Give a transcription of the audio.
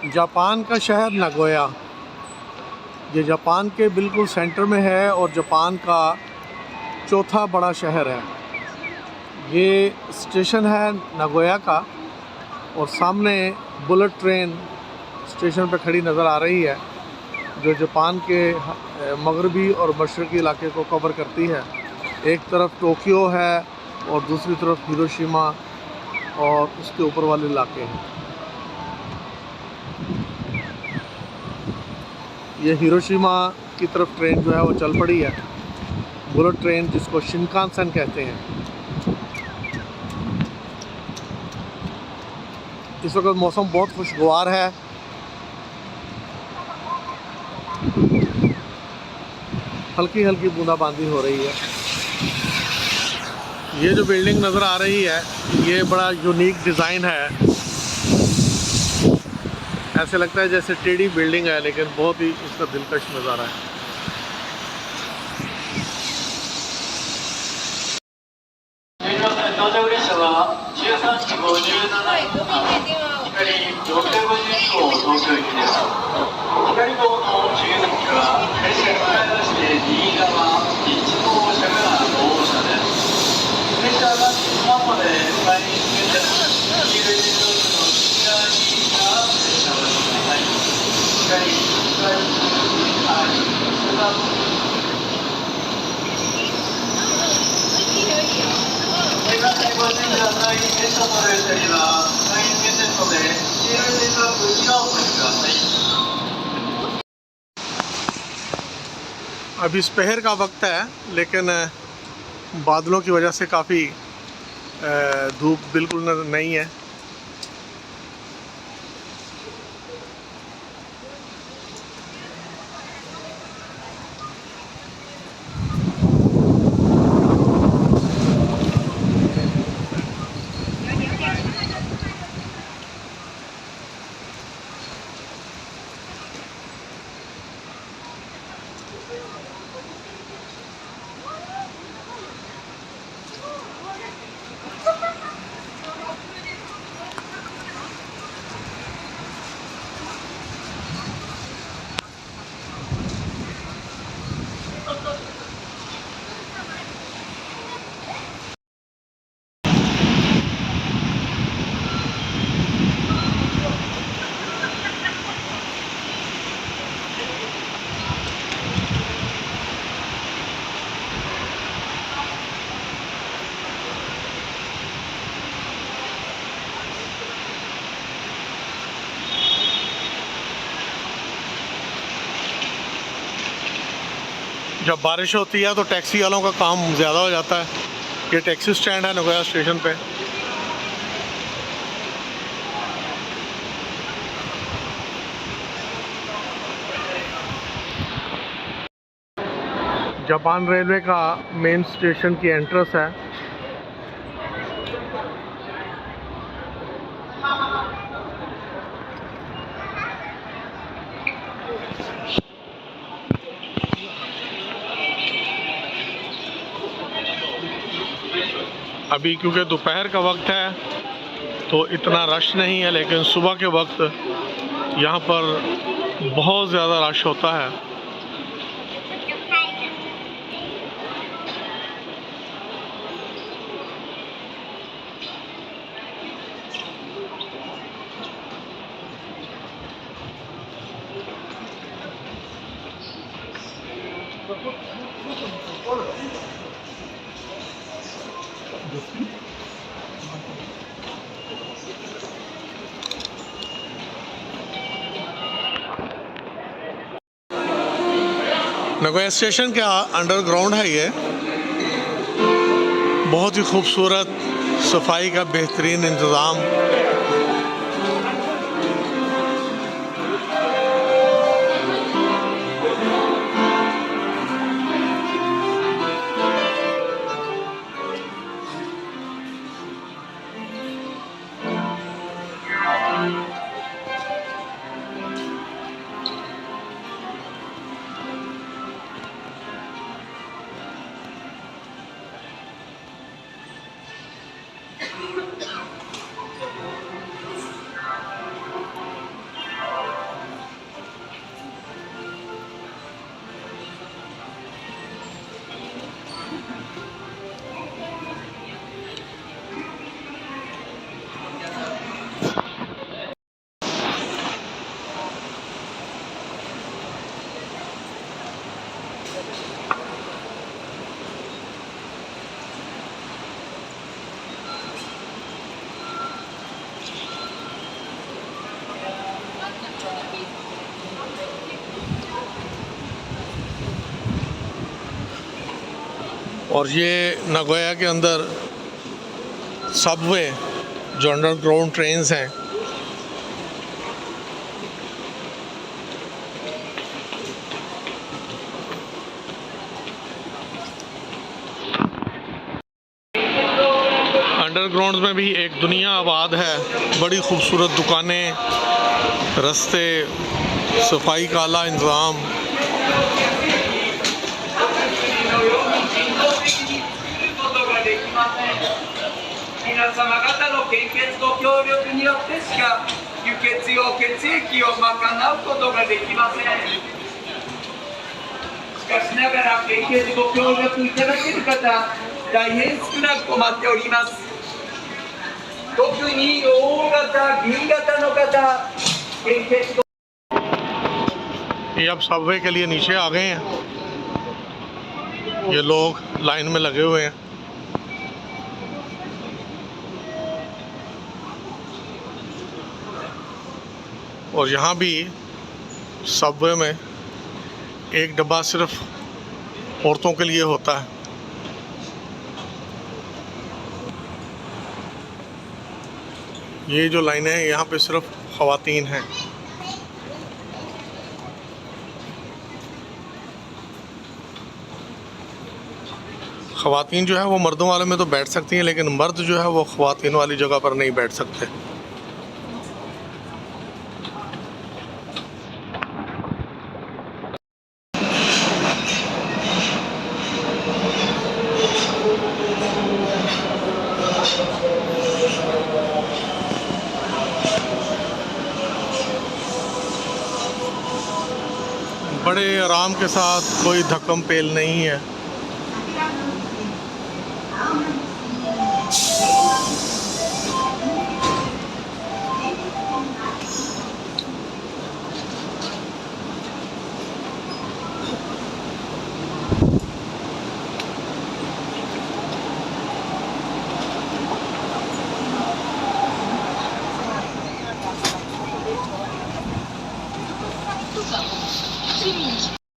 Japan का शहर Nagoya, ये जापान के बिल्कुल सेंटर में है और जापान का चौथा बड़ा शहर है। ये स्टेशन है नागोया का और सामने बुलेट ट्रेन स्टेशन पर खड़ी नज़र आ रही है, जो जापान के मगरबी और मशरक़ी इलाके को कवर करती है। एक तरफ टोक्यो है और दूसरी तरफ हिरोशिमा और उसके ऊपर वाले इलाके हैं। ये हिरोशिमा की तरफ ट्रेन जो है वो चल पड़ी है, बुलेट ट्रेन जिसको शिनकानसेन कहते हैं। इस वक्त मौसम बहुत खुशगवार है। हल्की हल्की बूंदाबांदी हो रही है। ये जो बिल्डिंग नज़र आ रही है ये बड़ा यूनिक डिज़ाइन है। ऐसे लगता है जैसे टेढ़ी बिल्डिंग है, लेकिन बहुत ही इसका दिलकश नज़ारा है। अभी दोपहर का वक्त है, लेकिन बादलों की वजह से काफ़ी धूप बिल्कुल नहीं है। जब बारिश होती है तो टैक्सी वालों का काम ज़्यादा हो जाता है। ये टैक्सी स्टैंड है नागोया स्टेशन पे। जापान रेलवे का मेन स्टेशन की एंट्रेंस है। अभी क्योंकि दोपहर का वक्त है तो इतना रश नहीं है, लेकिन सुबह के वक्त यहाँ पर बहुत ज़्यादा रश होता है। नागोया स्टेशन के अंडरग्राउंड है ये। बहुत ही खूबसूरत, सफाई का बेहतरीन इंतज़ाम। और ये नागोया के अंदर सबवे जो अंडरग्राउंड ट्रेन्स हैं, अंडरग्राउंड में भी एक दुनिया आबाद है। बड़ी खूबसूरत दुकानें, रास्ते, सफाई का आला इंतज़ाम। 皆様方の献血ご協力によってしか輸血用血液を賄うことができません。しかしながら献血ご協力いただける方、大変少なく困っております。特に O 型、B 型の方、献血 ये अब सबवे के लिए नीचे आ गए हैं। ये लोग लाइन में लगे हुए हैं। और यहाँ भी सबवे में एक डब्बा सिर्फ औरतों के लिए होता है। ये जो लाइनें हैं यहाँ पे सिर्फ ख़वातीन हैं। ख़वातीन जो है वो मर्दों वाले में तो बैठ सकती हैं, लेकिन मर्द जो है वो ख़वातीन वाली जगह पर नहीं बैठ सकते। बड़े आराम के साथ, कोई धक्कम पेल नहीं है।